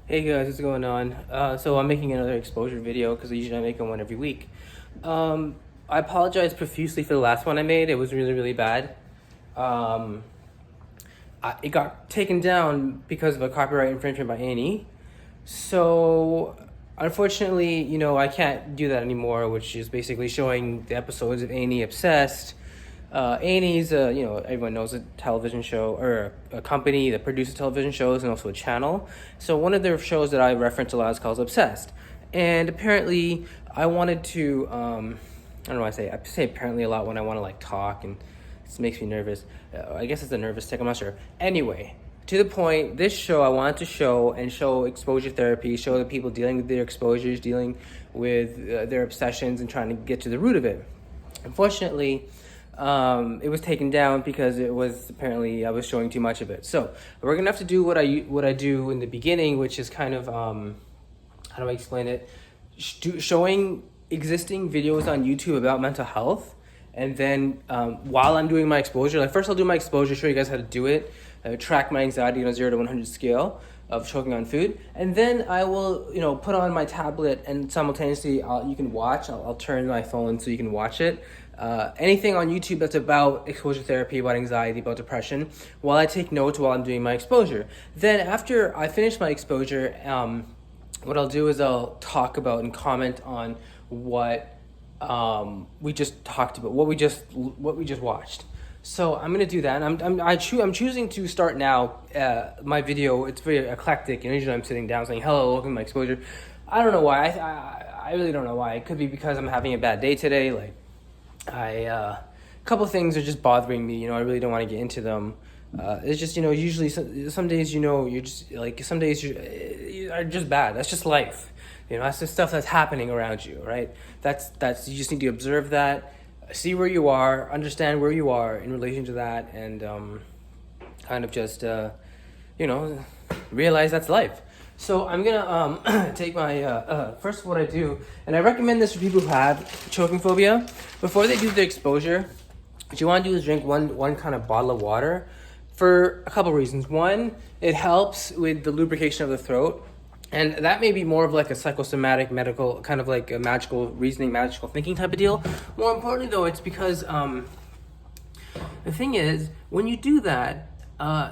Hey guys, what's going on? So I'm making another exposure video because usually I make one every week. I apologize profusely for the last one I made. It was really, really bad. Um, it got taken down because of a copyright infringement by A&E. So unfortunately, I can't do that anymore, which is basically showing the episodes of A&E Obsessed. A&E is everyone knows, a television show or a company that produces television shows and also a channel. So one of their shows that I reference a lot is called Obsessed. And apparently I wanted to, I don't know why I say apparently a lot when I want to like talk, and this makes me nervous. I guess it's a nervous tick, I'm not sure. Anyway, to the point, this show I wanted to show exposure therapy, show the people dealing with their exposures, dealing with their obsessions and trying to get to the root of it. Unfortunately, it was taken down because it was apparently I was showing too much of it. So we're gonna have to do what I do in the beginning, which is kind of how do I explain it? Showing existing videos on YouTube about mental health, and then while I'm doing my exposure, like first I'll do my exposure, show you guys how to do it, track my anxiety on a 0 to 100 scale of choking on food, and then I will put on my tablet and simultaneously you can watch. I'll turn my phone so you can watch it. Anything on YouTube that's about exposure therapy, about anxiety, about depression, while I take notes while I'm doing my exposure. Then after I finish my exposure, what I'll do is I'll talk about and comment on what we just talked about, what we just watched. So I'm gonna do that. And I'm choosing to start now. My video, it's very eclectic, and usually I'm sitting down saying hello, welcome to my exposure. I don't know why. I really don't know why. It could be because I'm having a bad day today. Like a couple things are just bothering me. I really don't want to get into them. It's just usually some days you're just like, some days you are just bad. That's just life. That's the stuff that's happening around you, right? That's you just need to observe that, see where you are, understand where you are in relation to that, and kind of just realize that's life. So I'm gonna take my first, what I do, and I recommend this for people who have choking phobia. Before they do their exposure, what you want to do is drink one kind of bottle of water for a couple reasons. One, it helps with the lubrication of the throat. And that may be more of like a psychosomatic, medical, kind of like a magical reasoning, magical thinking type of deal. More importantly, though, it's because the thing is, when you do that,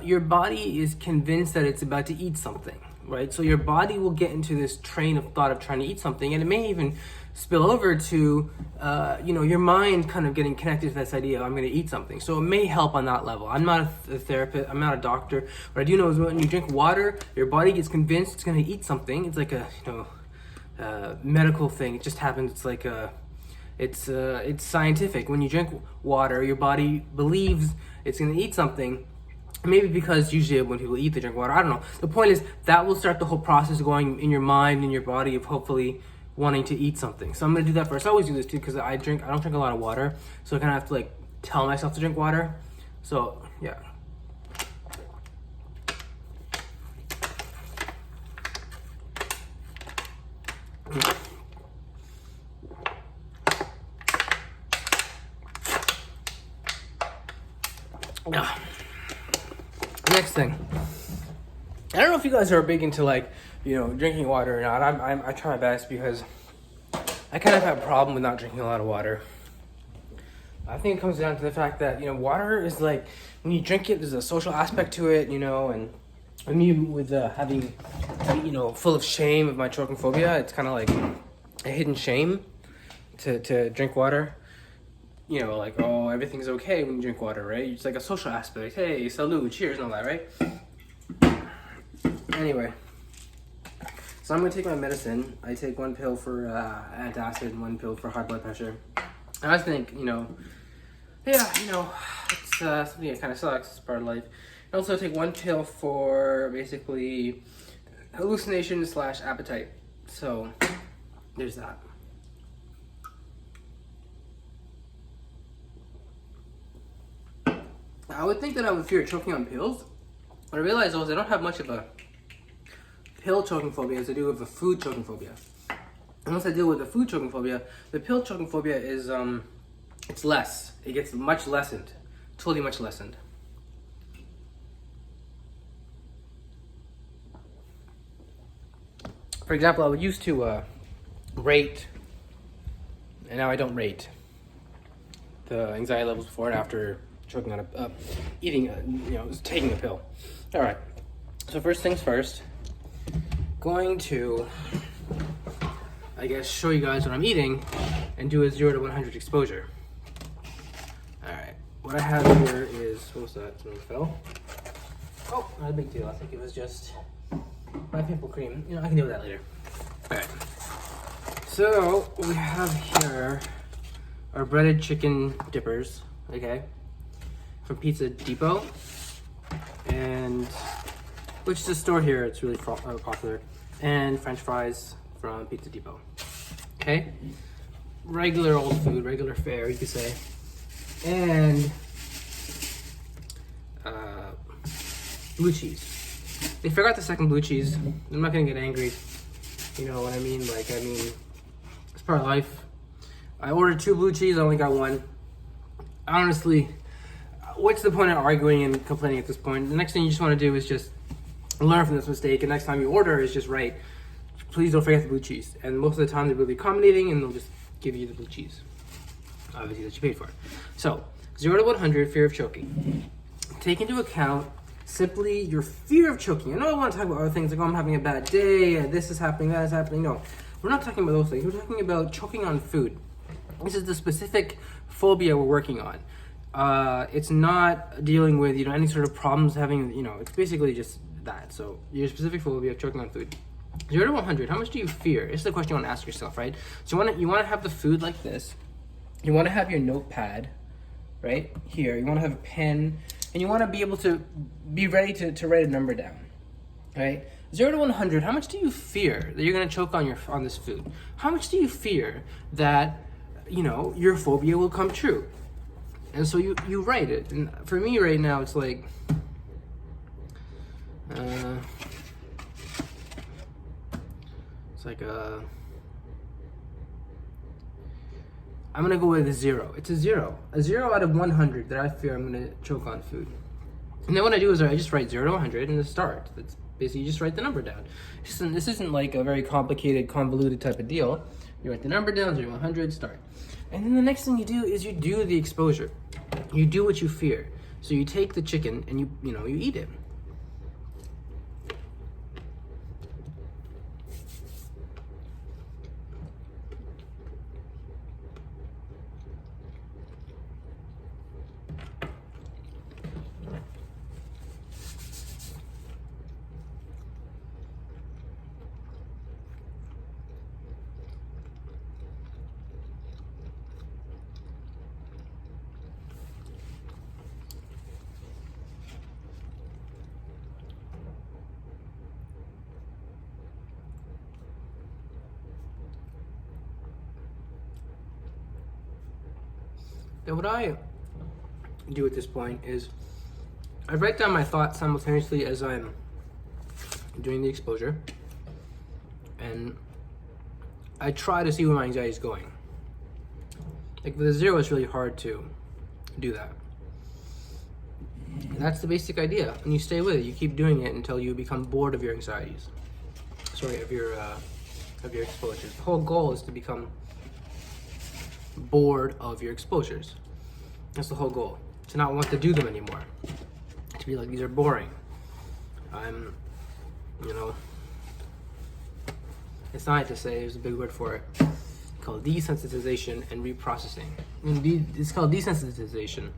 your body is convinced that it's about to eat something, right? So your body will get into this train of thought of trying to eat something, and it may even spill over to, your mind kind of getting connected to this idea of I'm going to eat something. So it may help on that level. I'm not a therapist. I'm not a doctor. What I do know is when you drink water, your body gets convinced it's going to eat something. It's like a, medical thing. It just happens. It's like it's scientific. When you drink water, your body believes it's going to eat something. Maybe because usually when people eat, they drink water. I don't know. The point is that will start the whole process going in your mind and your body of hopefully wanting to eat something. So I'm gonna do that first. I always do this too because I don't drink a lot of water, so I kind of have to like tell myself to drink water. So yeah. Next thing, I don't know if you guys are big into like drinking water or not. I try my best because I kind of have a problem with not drinking a lot of water. I think it comes down to the fact that water is like, when you drink it, there's a social aspect to it, and me with having full of shame of my choking phobia, it's kind of like a hidden shame to drink water. Like, oh, everything's okay when you drink water, right? It's like a social aspect. Hey, salud, cheers, and all that, right? Anyway, so I'm gonna take my medicine. I take one pill for antacid and one pill for high blood pressure. And I think, it's something that kind of sucks. It's part of life. I also take one pill for basically hallucination / appetite. So there's that. I would think that I would fear choking on pills. What I realized was I don't have much of a pill choking phobia as I do with a food choking phobia. And once I deal with the food choking phobia, the pill choking phobia is it's less. It gets much lessened, totally much lessened. For example, I would used to rate, and now I don't rate the anxiety levels before and after choking on taking a pill. All right. So first things first, going to, I guess, show you guys what I'm eating and do a 0 to 100 exposure. All right. What I have here is, what was that? Something fell. Oh, not a big deal. I think it was just my pimple cream. You know, I can deal with that later. All right. So we have here our breaded chicken dippers, okay, from Pizza Depot, and which is a store here. It's really popular, and French fries from Pizza Depot. Okay, regular old food, regular fare, you could say, and blue cheese. They forgot the second blue cheese. I'm not gonna get angry. You know what I mean? Like, I mean, it's part of life. I ordered 2 blue cheese, I only got 1. Honestly, what's the point of arguing and complaining at this point? The next thing you just want to do is just learn from this mistake, and next time you order is just write, please don't forget the blue cheese. And most of the time they're really accommodating and they'll just give you the blue cheese, obviously, that you paid for. So, 0 to 100, fear of choking. Take into account simply your fear of choking. I know I want to talk about other things like, oh, I'm having a bad day, this is happening, that is happening. No, we're not talking about those things. We're talking about choking on food. This is the specific phobia we're working on. It's not dealing with, any sort of problems having, it's basically just that. So your specific phobia of choking on food. 0 to 100, how much do you fear? It's the question you want to ask yourself, right? So you want to have the food like this. You want to have your notepad right here. You want to have a pen, and you want to be able to be ready to write a number down, right? 0 to 100, how much do you fear that you're going to choke on this food? How much do you fear that, your phobia will come true? And so you write it. And for me right now, it's like, I'm gonna go with a 0. It's a 0. A 0 out of 100 that I fear I'm gonna choke on food. And then what I do is I just write 0 to 100 and the start. That's basically, you just write the number down. This isn't like a very complicated, convoluted type of deal. You write the number down, 0 to 100, start. And then the next thing you do is you do the exposure. You do what you fear. So you take the chicken and you eat it. Now what I do at this point is I write down my thoughts simultaneously as I'm doing the exposure, and I try to see where my anxiety is going. Like with a 0, it's really hard to do that. And that's the basic idea, and you stay with it. You keep doing it until you become bored of your anxieties. Sorry, of your exposures. The whole goal is to become bored of your exposures. That's the whole goal. To not want to do them anymore. To be like, these are boring. It's not to say, there's a big word for it, called desensitization and reprocessing. It's called desensitization.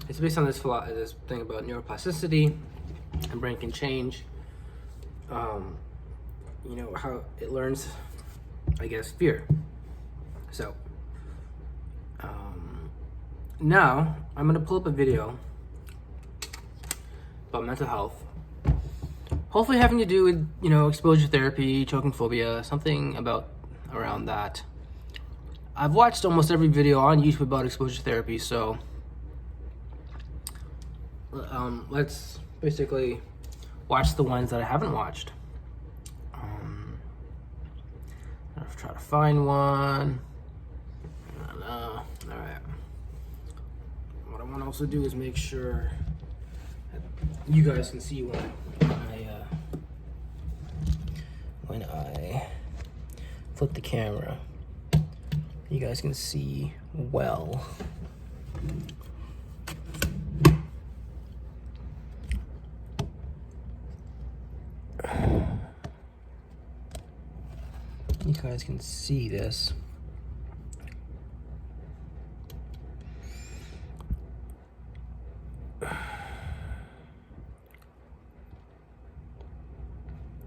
It's based on this thing about neuroplasticity, and brain can change. How it learns, I guess, fear. So, now I'm gonna pull up a video about mental health. Hopefully having to do with, exposure therapy, choking phobia, something around that. I've watched almost every video on YouTube about exposure therapy, so let's basically watch the ones that I haven't watched. I'll try to find one. I don't know. All right. What I want to also do is make sure that you guys can see when when I flip the camera, you guys can see well. You guys can see this.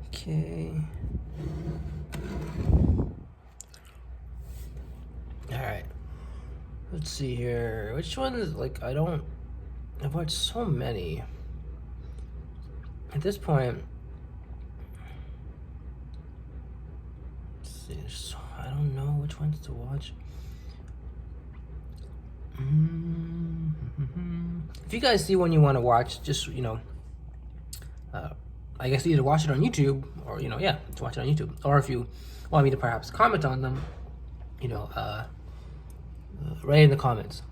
Okay. All right. Let's see here. Which one is like, I've watched so many. At this point, let's see, I don't know which ones to watch. If you guys see one you want to watch, just, I guess either watch it on YouTube or, to watch it on YouTube. Or if you want me to perhaps comment on them, right in the comments.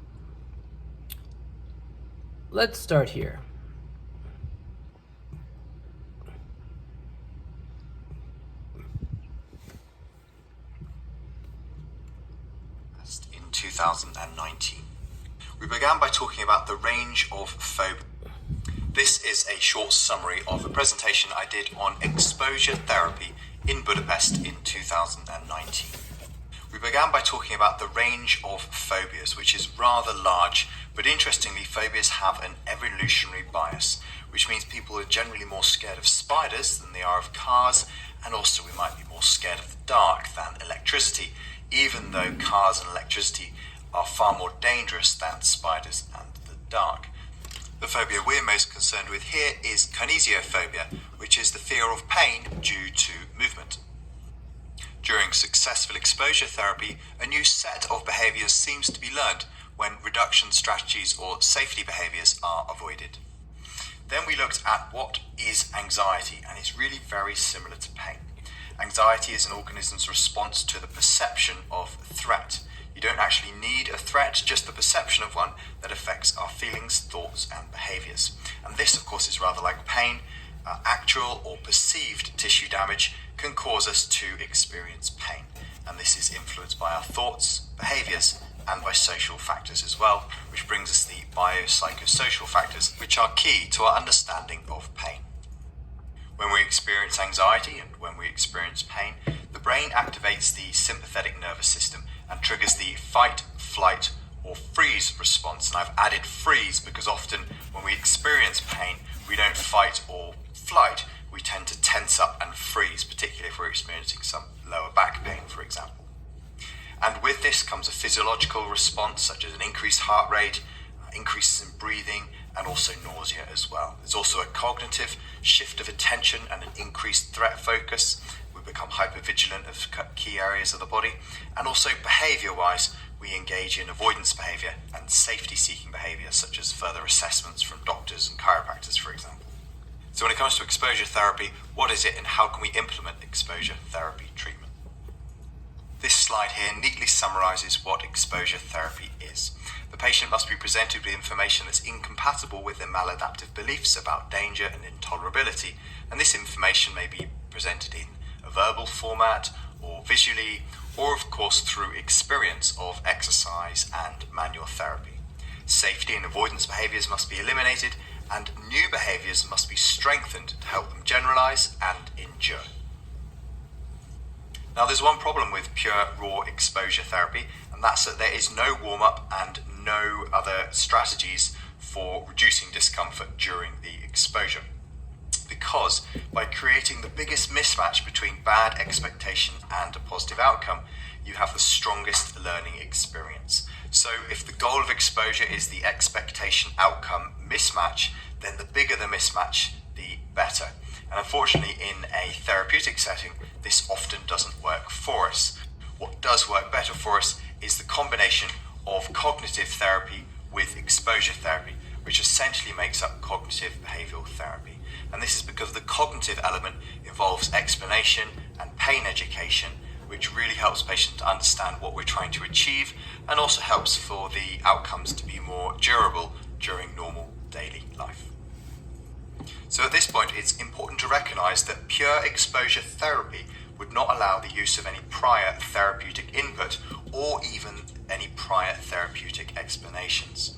Let's start here. In 2019. We began by talking about the range of phobia. This is a short summary of a presentation I did on exposure therapy in Budapest in 2019. We began by talking about the range of phobias, which is rather large, but interestingly, phobias have an evolutionary bias, which means people are generally more scared of spiders than they are of cars, and also we might be more scared of the dark than electricity, even though cars and electricity are far more dangerous than spiders and the dark. The phobia we're most concerned with here is kinesiophobia, which is the fear of pain due to movement. During successful exposure therapy, a new set of behaviours seems to be learned when reduction strategies or safety behaviours are avoided. Then we looked at what is anxiety, and it's really very similar to pain. Anxiety is an organism's response to the perception of threat. You don't actually need a threat, just the perception of one that affects our feelings, thoughts, and behaviours. And this, of course, is rather like pain. Actual or perceived tissue damage can cause us to experience pain. And this is influenced by our thoughts, behaviours, and by social factors as well, which brings us the biopsychosocial factors, which are key to our understanding of pain. When we experience anxiety and when we experience pain, the brain activates the sympathetic nervous system and triggers the fight, flight, or freeze response. And I've added freeze because often when we experience pain, we don't fight or flight. We tend to tense up and freeze, particularly if we're experiencing some lower back pain, for example. And with this comes a physiological response, such as an increased heart rate, increases in breathing, and also nausea as well. There's also a cognitive shift of attention and an increased threat focus. We become hypervigilant of key areas of the body. And also behaviour-wise, we engage in avoidance behaviour and safety-seeking behaviour, such as further assessments from doctors and chiropractors, for example. So when it comes to exposure therapy, what is it and how can we implement exposure therapy treatment? This slide here neatly summarises what exposure therapy is. The patient must be presented with information that's incompatible with their maladaptive beliefs about danger and intolerability, and this information may be presented in a verbal format or visually, or of course through experience of exercise and manual therapy. Safety and avoidance behaviours must be eliminated, and new behaviours must be strengthened to help them generalise and endure. Now there's one problem with pure raw exposure therapy, and that's that there is no warm-up and no other strategies for reducing discomfort during the exposure. Because by creating the biggest mismatch between bad expectation and a positive outcome, you have the strongest learning experience. So if the goal of exposure is the expectation outcome mismatch, then the bigger the mismatch, the better. And unfortunately, in a therapeutic setting, this often doesn't work for us. What does work better for us is the combination of cognitive therapy with exposure therapy, which essentially makes up cognitive behavioural therapy. And this is because the cognitive element involves explanation and pain education, which really helps patients to understand what we're trying to achieve and also helps for the outcomes to be more durable during normal daily life. So at this point, it's important to recognise that pure exposure therapy would not allow the use of any prior therapeutic input or even any prior therapeutic explanations.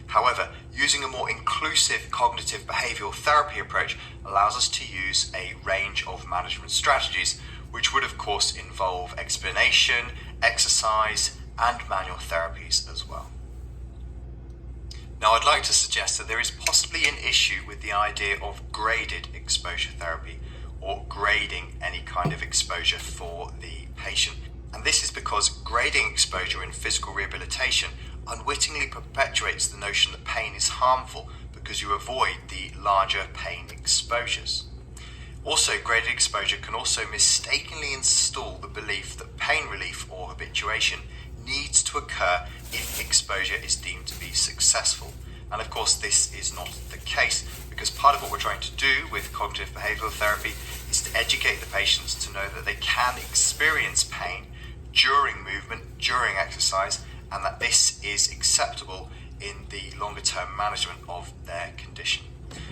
However, using a more inclusive cognitive behavioral therapy approach allows us to use a range of management strategies, which would of course involve explanation, exercise, and manual therapies as well. Now, I'd like to suggest that there is possibly an issue with the idea of graded exposure therapy, or grading any kind of exposure for the patient. And this is because grading exposure in physical rehabilitation unwittingly perpetuates the notion that pain is harmful because you avoid the larger pain exposures. Also, graded exposure can also mistakenly install the belief that pain relief or habituation needs to occur if exposure is deemed to be successful. And of course, this is not the case, because part of what we're trying to do with cognitive behavioral therapy is to educate the patients to know that they can experience pain during movement, during exercise, and that this is acceptable in the longer term management of their condition.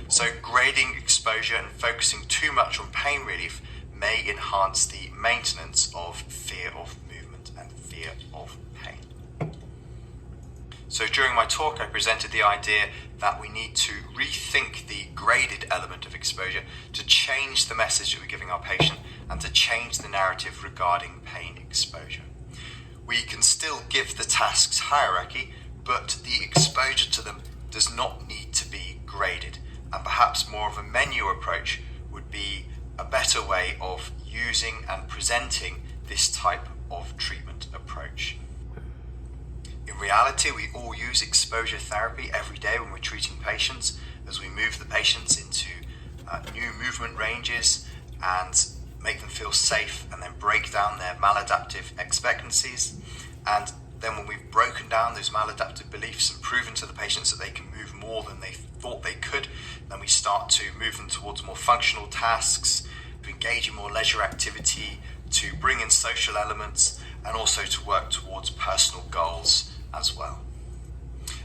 So grading exposure and focusing too much on pain relief may enhance the maintenance of fear of movement and fear of pain. So during my talk, I presented the idea that we need to rethink the graded element of exposure to change the message that we're giving our patient and to change the narrative regarding pain exposure. We can still give the tasks hierarchy, but the exposure to them does not need to be graded, and perhaps more of a menu approach would be a better way of using and presenting this type of treatment approach. In reality, we all use exposure therapy every day when we're treating patients, as we move the patients into new movement ranges and make them feel safe, and then break down their maladaptive expectancies. And then when we've broken down those maladaptive beliefs and proven to the patients that they can move more than they thought they could, then we start to move them towards more functional tasks, to engage in more leisure activity, to bring in social elements, and also to work towards personal goals as well.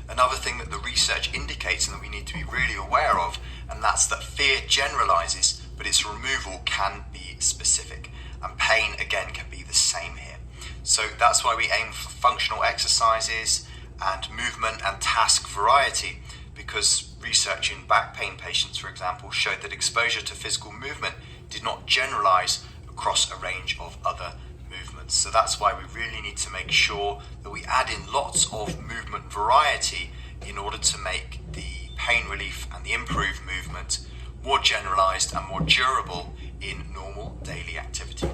Another thing that the research indicates and that we need to be really aware of, and that's that fear generalizes, but its removal can be specific, and pain again can be the same here. So that's why we aim for functional exercises and movement and task variety, because research in back pain patients, for example, showed that exposure to physical movement did not generalize across a range of other movements. So that's why we really need to make sure that we add in lots of movement variety in order to make the pain relief and the improved movement more generalized and more durable in normal daily activity.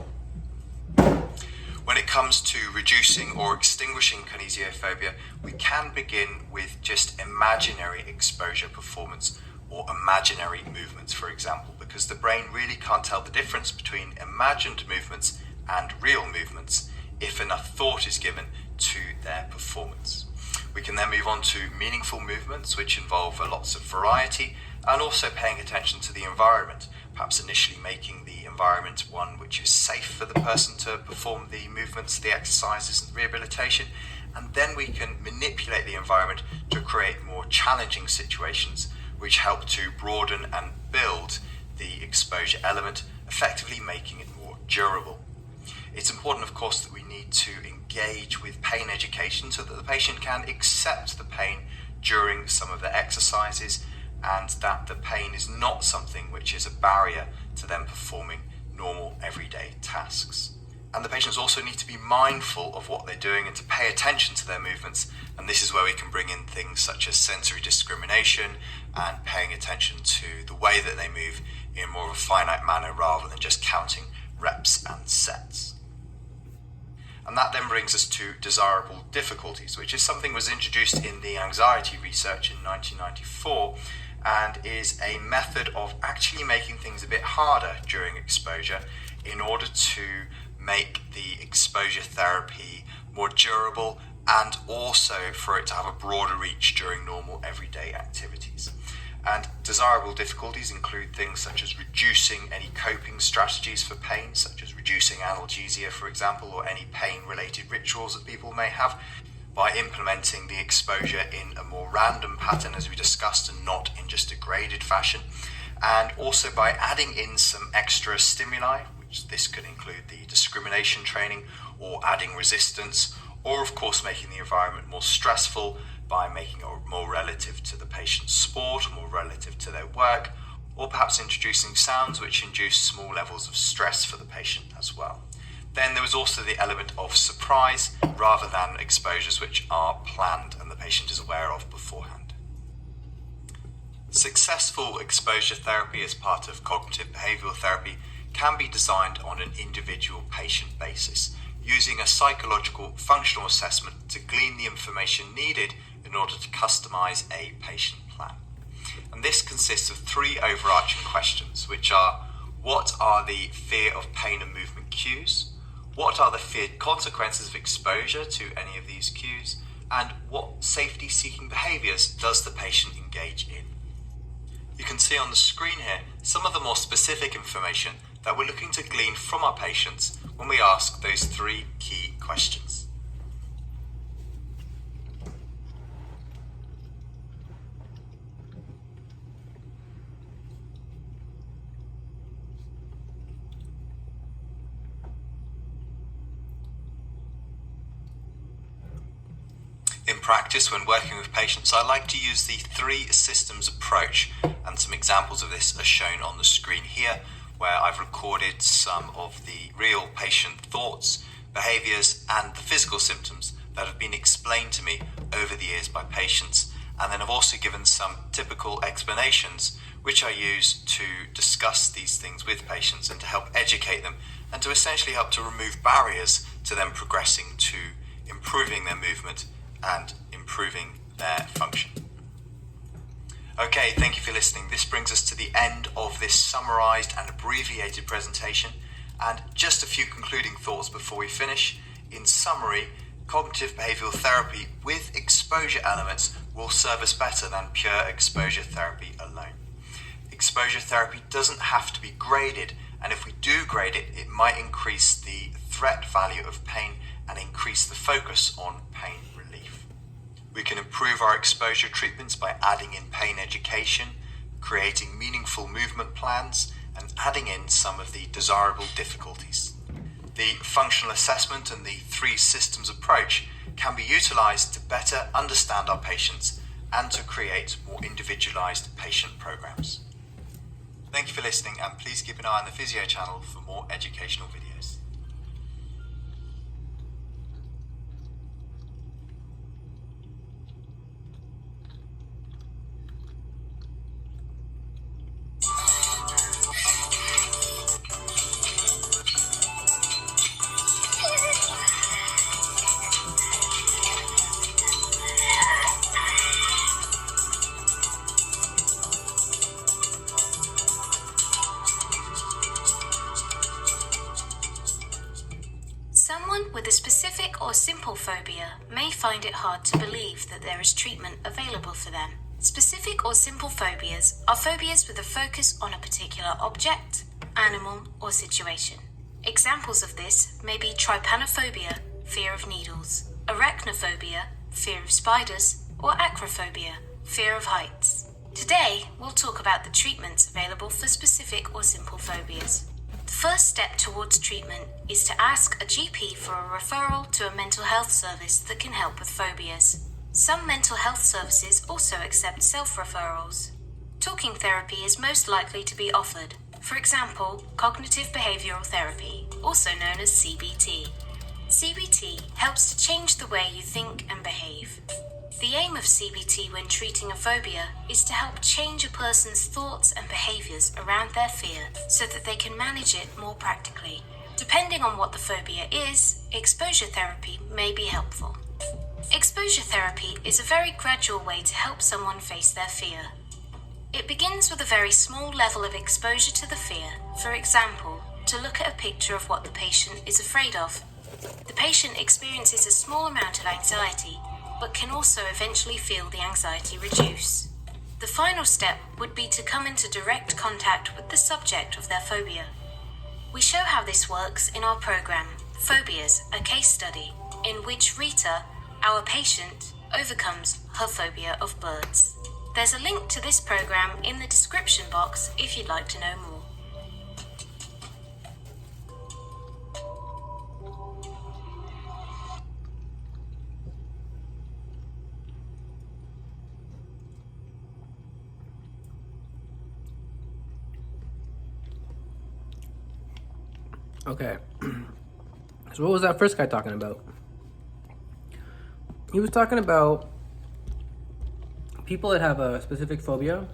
When it comes to reducing or extinguishing kinesiophobia, we can begin with just imaginary exposure performance or imaginary movements, for example, because the brain really can't tell the difference between imagined movements and real movements if enough thought is given to their performance. We can then move on to meaningful movements, which involve lots of variety and also paying attention to the environment, perhaps initially making the environment one which is safe for the person to perform the movements, the exercises and rehabilitation, and then we can manipulate the environment to create more challenging situations which help to broaden and build the exposure element, effectively making it more durable. It's important, of course, that we need to engage with pain education so that the patient can accept the pain during some of the exercises, and that the pain is not something which is a barrier to them performing normal everyday tasks. And the patients also need to be mindful of what they're doing and to pay attention to their movements, and this is where we can bring in things such as sensory discrimination and paying attention to the way that they move in more of a finite manner rather than just counting reps and sets. And that then brings us to desirable difficulties, which is something that was introduced in the anxiety research in 1994 and is a method of actually making things a bit harder during exposure in order to make the exposure therapy more durable and also for it to have a broader reach during normal everyday activities. And desirable difficulties include things such as reducing any coping strategies for pain, such as reducing analgesia, for example, or any pain-related rituals that people may have, by implementing the exposure in a more random pattern, as we discussed, and not in just a graded fashion, and also by adding in some extra stimuli, This could include the discrimination training or adding resistance, or of course making the environment more stressful by making it more relative to the patient's sport, more relative to their work, or perhaps introducing sounds which induce small levels of stress for the patient as well. Then there was also the element of surprise rather than exposures which are planned and the patient is aware of beforehand. Successful exposure therapy as part of cognitive behavioural therapy can be designed on an individual patient basis, using a psychological functional assessment to glean the information needed in order to customise a patient plan. And this consists of 3 overarching questions, which are: what are the fear of pain and movement cues? What are the feared consequences of exposure to any of these cues? And what safety-seeking behaviours does the patient engage in? You can see on the screen here some of the more specific information that we're looking to glean from our patients when we ask those 3 key questions. In practice, when working with patients, I like to use the 3 systems approach, and some examples of this are shown on the screen here, where I've recorded some of the real patient thoughts, behaviours and the physical symptoms that have been explained to me over the years by patients, and then I've also given some typical explanations which I use to discuss these things with patients and to help educate them and to essentially help to remove barriers to them progressing to improving their movement and improving their function. Okay, thank you for listening. This brings us to the end of this summarised and abbreviated presentation, and just a few concluding thoughts before we finish. In summary, cognitive behavioural therapy with exposure elements will serve us better than pure exposure therapy alone. Exposure therapy doesn't have to be graded, and if we do grade it, it might increase the threat value of pain and increase the focus on pain relief. We can improve our exposure treatments by adding in pain education, creating meaningful movement plans, and adding in some of the desirable difficulties. The functional assessment and the 3 systems approach can be utilised to better understand our patients and to create more individualised patient programs. Thank you for listening, and please keep an eye on the Physio channel for more educational videos. Someone with a specific or simple phobia may find it hard to believe that there is treatment available for them. Specific or simple phobias are phobias with a focus on a particular object, animal, or situation. Examples of this may be trypanophobia, fear of needles, arachnophobia, fear of spiders, or acrophobia, fear of heights. Today, we'll talk about the treatments available for specific or simple phobias. The first step towards treatment is to ask a GP for a referral to a mental health service that can help with phobias. Some mental health services also accept self-referrals. Talking therapy is most likely to be offered. For example, cognitive behavioural therapy, also known as CBT. CBT helps to change the way you think and behave. The aim of CBT when treating a phobia is to help change a person's thoughts and behaviours around their fear so that they can manage it more practically. Depending on what the phobia is, exposure therapy may be helpful. Exposure therapy is a very gradual way to help someone face their fear. It begins with a very small level of exposure to the fear, for example, to look at a picture of what the patient is afraid of. The patient experiences a small amount of anxiety, but can also eventually feel the anxiety reduce. The final step would be to come into direct contact with the subject of their phobia. We show how this works in our program, Phobias, a Case Study, in which Rita, our patient, overcomes her phobia of birds. There's a link to this program in the description box if you'd like to know more. Okay. So what was that first guy talking about? He was talking about people that have a specific phobia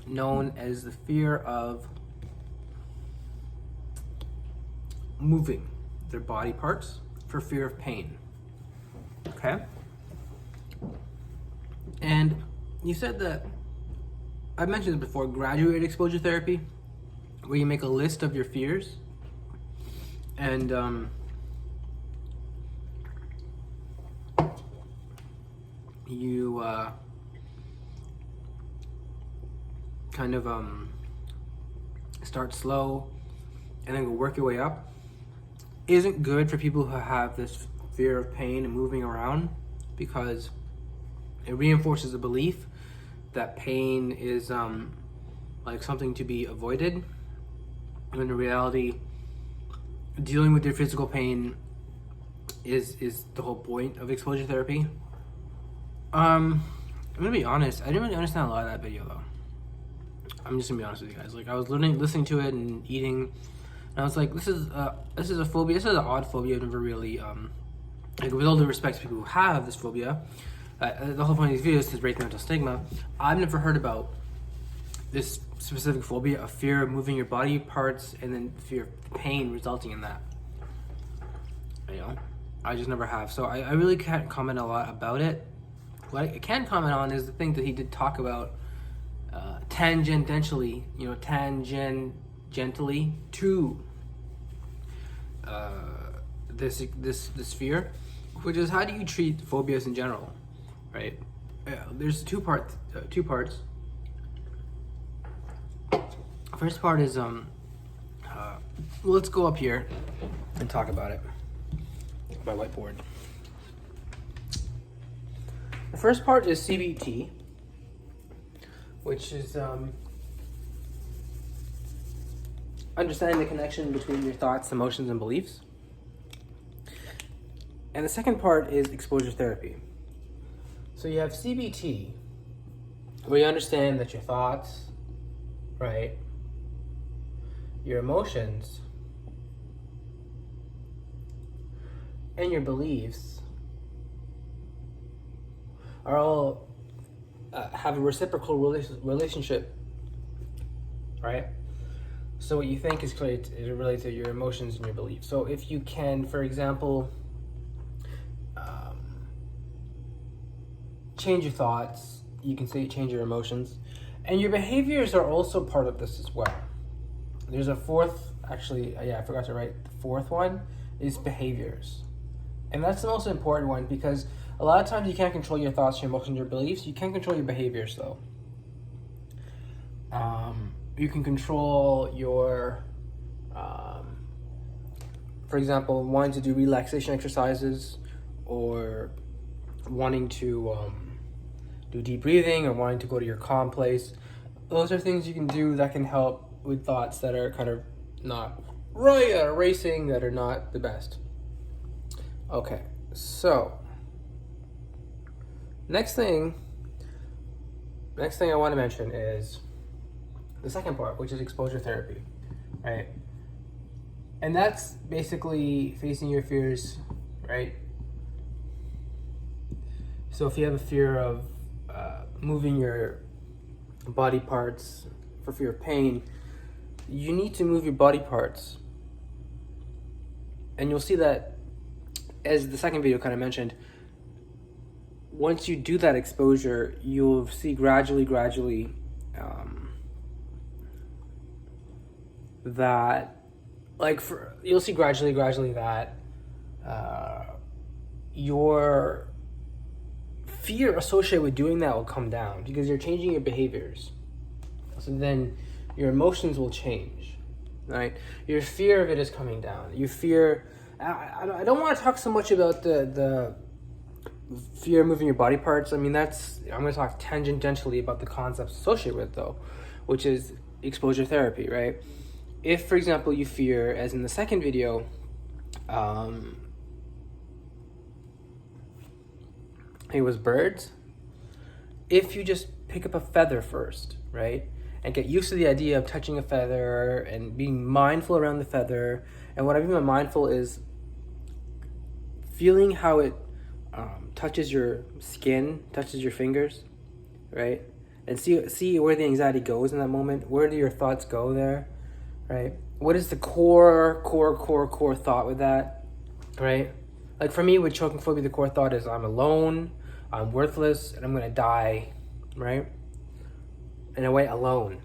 known as the fear of moving their body parts for fear of pain. Okay? And you said that, I mentioned it before, graduated exposure therapy, where you make a list of your fears and you kind of start slow and then go work your way up, isn't good for people who have this fear of pain and moving around, because it reinforces the belief that pain is like something to be avoided, when in reality dealing with your physical pain is the whole point of exposure therapy. I'm gonna be honest, I didn't really understand a lot of that video though. I'm just gonna be honest with you guys. Like, I was listening to it and eating, and I was like, this is a phobia. This is an odd phobia. I've never really like, with all due respect to people who have this phobia, the whole point of these videos is to break mental stigma. I've never heard about this specific phobia, a fear of moving your body parts and then fear of pain resulting in that. You know, I just never have. So I really can't comment a lot about it. What I can comment on is the thing that he did talk about tangentially, tangentially to this fear, which is, how do you treat phobias in general, right? There's two parts. First part is well, let's go up here and talk about it. My whiteboard. The first part is CBT, which is understanding the connection between your thoughts, emotions, and beliefs. And the second part is exposure therapy. So you have CBT, where you understand that your thoughts, right, your emotions, and your beliefs are all have a reciprocal relationship, right? So what you think is related to your emotions and your beliefs. So if you can, for example, change your thoughts, you can say change your emotions, and your behaviors are also part of this as well. There's a fourth, actually, I forgot to write. The fourth one is behaviors. And that's the most important one, because a lot of times you can't control your thoughts, your emotions, your beliefs. You can control your behaviors, though. You can control your, for example, wanting to do relaxation exercises, or wanting to do deep breathing, or wanting to go to your calm place. Those are things you can do that can help with thoughts that are kind of not right, that are racing, that are not the best. Okay, so next thing I want to mention is the second part, which is exposure therapy, right? And that's basically facing your fears, right? So if you have a fear of moving your body parts for fear of pain, you need to move your body parts. And you'll see that, as the second video kind of mentioned, once you do that exposure, you'll see gradually that, you'll see gradually that your fear associated with doing that will come down, because you're changing your behaviors. So then your emotions will change, right? Your fear of it is coming down. You fear, I don't want to talk so much about the fear of moving your body parts. I mean, I'm going to talk tangentially about the concepts associated with it, though, which is exposure therapy, right? If, for example, you fear, as in the second video, it was birds. If you just pick up a feather first, right, and get used to the idea of touching a feather and being mindful around the feather. And what I mean by mindful is feeling how it touches your skin, touches your fingers, right? And see where the anxiety goes in that moment. Where do your thoughts go there, right? What is the core thought with that, right? Like for me with choking phobia, the core thought is I'm alone, I'm worthless, and I'm gonna die, right? In a way, alone.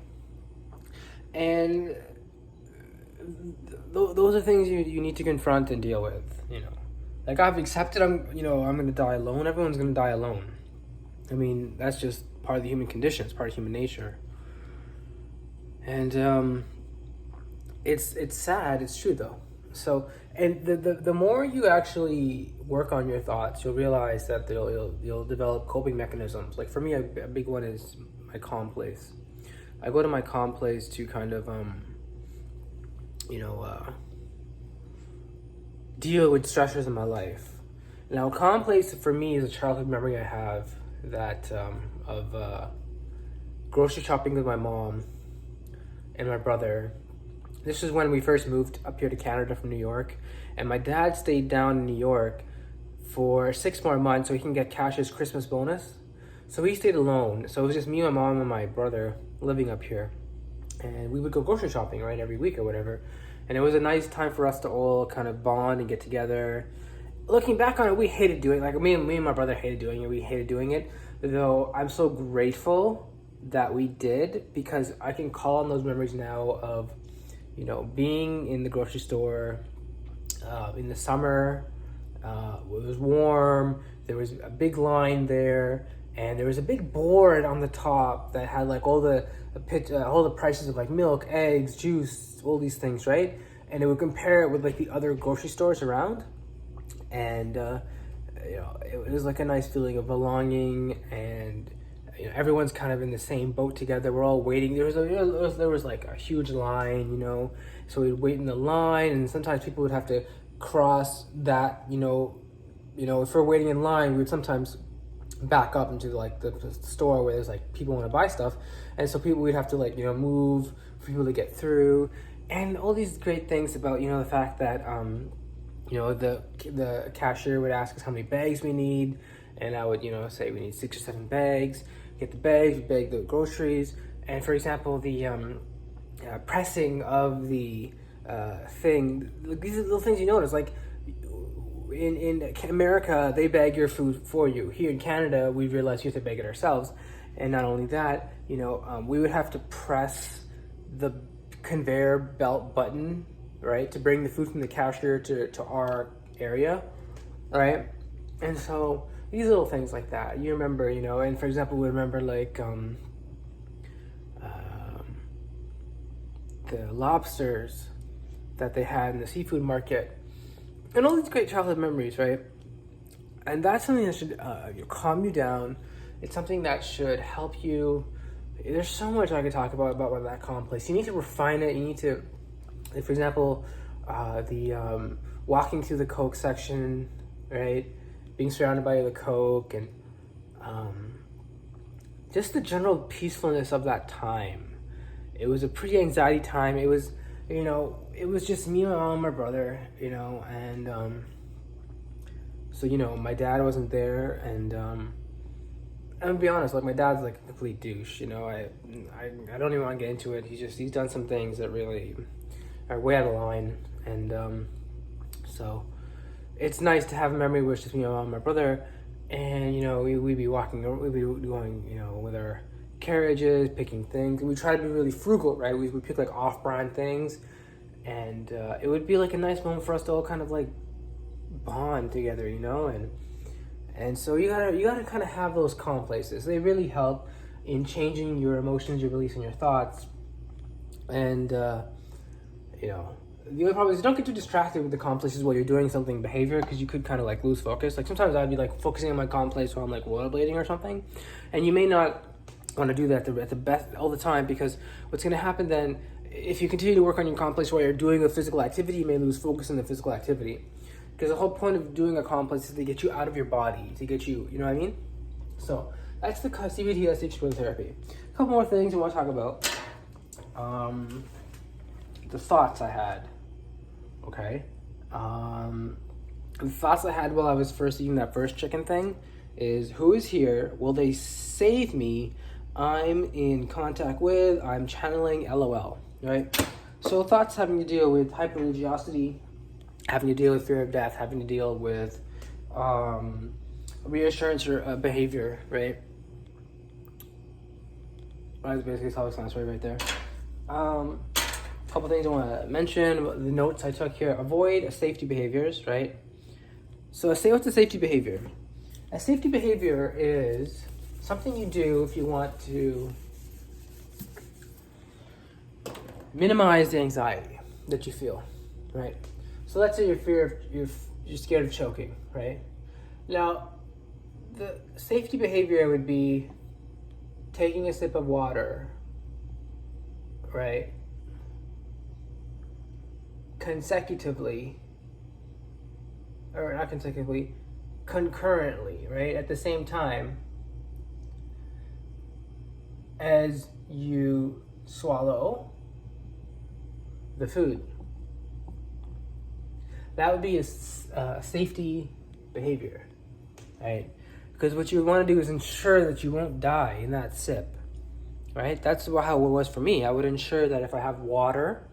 And those are things you need to confront and deal with, you know. Like I've accepted I'm gonna die alone. Everyone's gonna die alone. I mean, that's just part of the human condition. It's part of human nature. And it's sad. It's true though. So, and the more you actually work on your thoughts, you'll realize that you'll develop coping mechanisms. Like for me, a big one is my calm place. I go to my calm place to kind of deal with stressors in my life. Now, calm place for me is a childhood memory I have that of grocery shopping with my mom and my brother. This is when we first moved up here to Canada from New York, and my dad stayed down in New York for 6 more months so he can get Cash's Christmas bonus. So he stayed alone. So it was just me, my mom, and my brother living up here, and we would go grocery shopping, right, every week or whatever. And it was a nice time for us to all kind of bond and get together. Looking back on it, we hated doing it. Like me and my brother hated doing it. We hated doing it, though I'm so grateful that we did, because I can call on those memories now of, you know, being in the grocery store in the summer. It was warm. There was a big line there, and there was a big board on the top that had like all the prices of like milk, eggs, juice, all these things, right? And it would compare it with like the other grocery stores around, and it was like a nice feeling of belonging, and everyone's kind of in the same boat together. We're all waiting. There was like a huge line, so we'd wait in the line, and sometimes people would have to cross that, if we're waiting in line, we would sometimes back up into like the store where there's like people want to buy stuff, and so we'd have to like move for people to get through, and all these great things about the fact that the cashier would ask us how many bags we need, and I would say we need 6 or 7 bags. Get the bags, we bag the groceries, and for example the pressing of the thing, these are little things you notice, like in America, they bag your food for you. Here in Canada, we realized you have to bag it ourselves. And not only that, we would have to press the conveyor belt button, right, to bring the food from the cashier to our area, right? And so these little things like that, you remember, and for example, we remember like the lobsters that they had in the seafood market, and all these great childhood memories, right? And that's something that should calm you down. It's something that should help you. There's so much I could talk about that calm place. You need to refine it. You need to, like, for example, the walking through the Coke section, right? Being surrounded by the Coke, and just the general peacefulness of that time. It was a pretty anxiety time. It was, it was just me, my mom, my brother, and so my dad wasn't there, and I'm be honest, like my dad's like a complete douche. I don't even want to get into it. He's done some things that really are way out of line, and so it's nice to have a memory where it's just me, my mom, my brother, and we'd be going, with our carriages, picking things, and we try to be really frugal, right? We pick like off-brand things, and it would be like a nice moment for us to all kind of like bond together, and so you gotta kind of have those calm places. They really help in changing your emotions, your releasing your thoughts, and the only problem is don't get too distracted with the calm places while you're doing something behavior, because you could kind of like lose focus. Like sometimes I'd be like focusing on my calm place while I'm like rollerblading or something, and you may not want to do that at the best all the time, because what's going to happen then, if you continue to work on your calm place while you're doing a physical activity, you may lose focus in the physical activity. Because the whole point of doing a calm place is to get you out of your body, to get you, you know what I mean? So that's the CBT SH therapy. A couple more things I want to talk about. the thoughts I had. Okay. The thoughts I had while I was first eating that first chicken thing is, who is here? Will they save me? I'm in contact with, I'm channeling LOL, right? So thoughts having to deal with hyper-religiosity, having to deal with fear of death, having to deal with reassurance or behavior, right? That's basically self-explanatory right there. Couple things I want to mention, the notes I took here. Avoid safety behaviors, right? So what's a safety behavior? A safety behavior is something you do if you want to minimize the anxiety that you feel, right? So let's say you're scared of choking, right? Now, the safety behavior would be taking a sip of water, right? Consecutively, or not consecutively, concurrently, right? At the same time as you swallow the food. That would be a safety behavior, right? Because what you want to do is ensure that you won't die in that sip, right? That's how it was for me. I would ensure that if I have water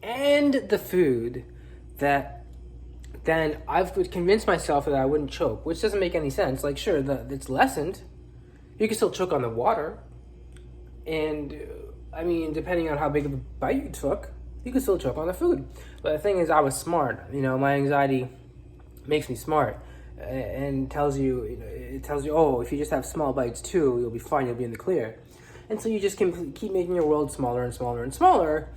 and the food, that then I would convince myself that I wouldn't choke, which doesn't make any sense. Like, sure, it's lessened. You can still choke on the water. And, I mean, depending on how big of a bite you took, you can still choke on the food. But the thing is, I was smart. You know, my anxiety makes me smart and tells you, oh, if you just have small bites too, you'll be fine, you'll be in the clear. And so you just can keep making your world smaller and smaller and smaller,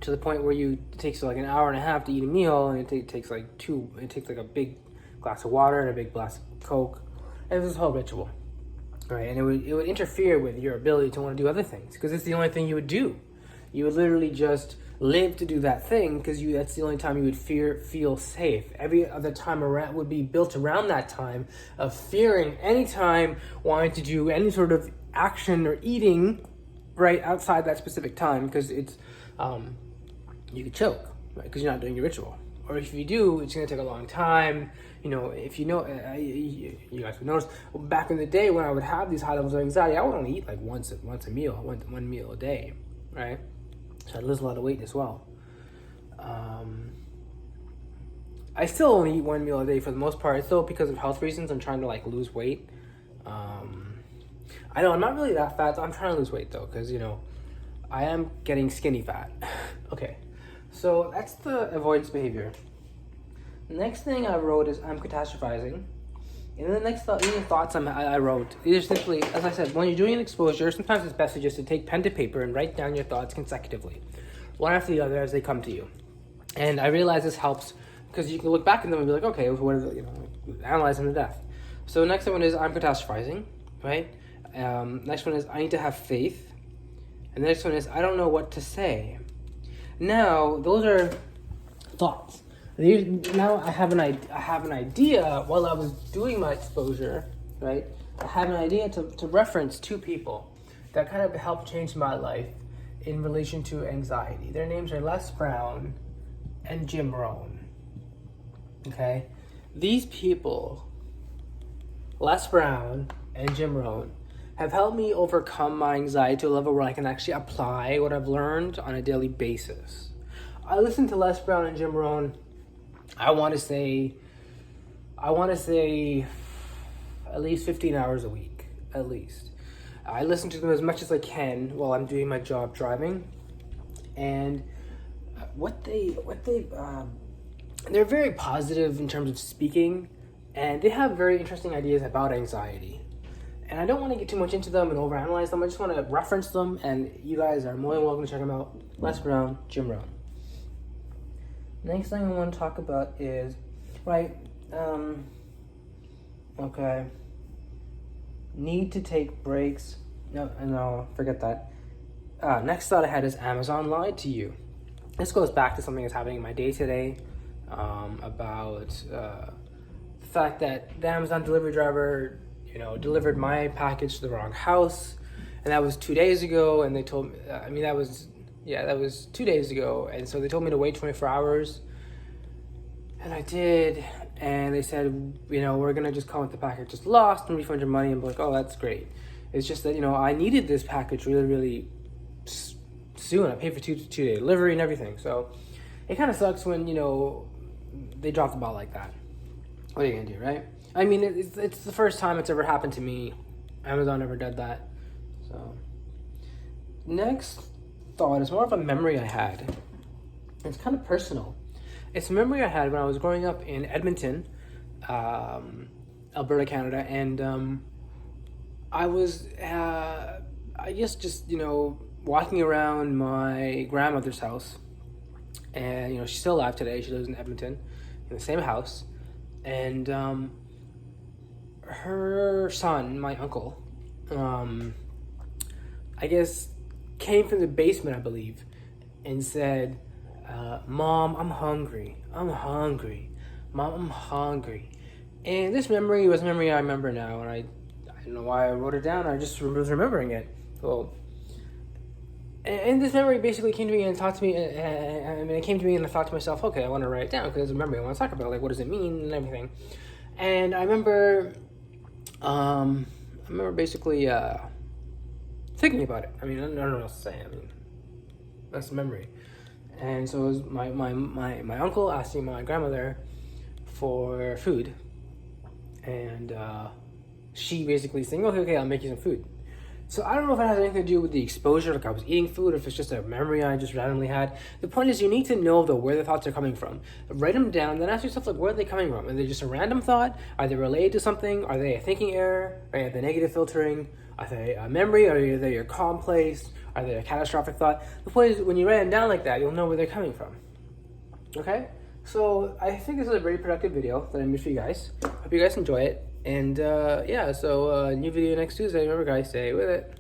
to the point where it takes like an hour and a half to eat a meal, and it takes like a big glass of water and a big glass of Coke, and it's this whole ritual, right? And it would interfere with your ability to want to do other things, because it's the only thing you would do. You would literally just live to do that thing, because that's the only time you would feel safe. Every other time around would be built around that time of fearing any time, wanting to do any sort of action or eating right outside that specific time, because it's you could choke, right? Because you're not doing your ritual. Or if you do, it's going to take a long time. You know, if you know, you guys would notice, back in the day when I would have these high levels of anxiety, I would only eat like once a meal, one meal a day, right? So I'd lose a lot of weight as well. I still only eat one meal a day for the most part. It's still because of health reasons. I'm trying to like lose weight. I know I'm not really that fat. I'm trying to lose weight though, because, you know, I am getting skinny fat. Okay, so that's the avoidance behavior. The next thing I wrote is I'm catastrophizing. And the next thoughts I wrote is simply, as I said, when you're doing an exposure, sometimes it's best just to take pen to paper and write down your thoughts consecutively, one after the other as they come to you. And I realize this helps because you can look back at them and be like, okay, what are analyze them to death. So the next one is I'm catastrophizing, right? Next one is I need to have faith. And the next one is I don't know what to say. Now, those are thoughts. Now I have an idea while I was doing my exposure, right? I had an idea to reference two people that kind of helped change my life in relation to anxiety. Their names are Les Brown and Jim Rohn. Okay? These people, Les Brown and Jim Rohn, have helped me overcome my anxiety to a level where I can actually apply what I've learned on a daily basis. I listen to Les Brown and Jim Rohn, I want to say at least 15 hours a week, at least. I listen to them as much as I can while I'm doing my job driving. And they're very positive in terms of speaking, and they have very interesting ideas about anxiety. And I don't want to get too much into them and overanalyze them. I just want to reference them, and you guys are more than welcome to check them out. Les Brown, Jim Rohn. Next thing I want to talk about is, need to take breaks. No, forget that. Next thought I had is Amazon lied to you. This goes back to something that's happening in my day today, about the fact that the Amazon delivery driver, delivered my package to the wrong house, and that was 2 days ago. And they told me, that was 2 days ago. And so they told me to wait 24 hours, and I did. And they said, we're gonna just call it the package just lost and refund your money. And be like, oh, that's great. It's just that I needed this package really, really soon. I paid for two-day delivery and everything. So it kind of sucks when they drop the ball like that. What are you gonna do, right? I mean, it's the first time it's ever happened to me. Amazon never did that. So next thought is more of a memory I had. It's kind of personal. It's a memory I had when I was growing up in Edmonton, Alberta, Canada, and I was, I guess, just walking around my grandmother's house, and she's still alive today. She lives in Edmonton, in the same house, and her son, my uncle, I guess, came from the basement, I believe, and said, Mom, I'm hungry. Mom, I'm hungry. And this memory was a memory I remember now, and I don't know why I wrote it down. I just was remembering it. Well, and this memory basically came to me and talked to me. It came to me and I thought to myself, okay, I want to write it down because it's a memory I want to talk about. Like, what does it mean and everything. And I remember, basically thinking about it. I mean, I don't know what else to say. I mean, that's a memory. And so it was my uncle asking my grandmother for food, and she basically saying, okay, I'll make you some food. So I don't know if it has anything to do with the exposure, like I was eating food, or if it's just a memory I just randomly had. The point is, you need to know where the thoughts are coming from. Write them down, then ask yourself, like, where are they coming from? Are they just a random thought? Are they related to something? Are they a thinking error? Are they negative filtering? Are they a memory? Are they your calm place? Are they a catastrophic thought? The point is, when you write them down like that, you'll know where they're coming from. Okay? So I think this is a very productive video that I made for you guys. Hope you guys enjoy it. And so new video next Tuesday. Remember, guys, stay with it.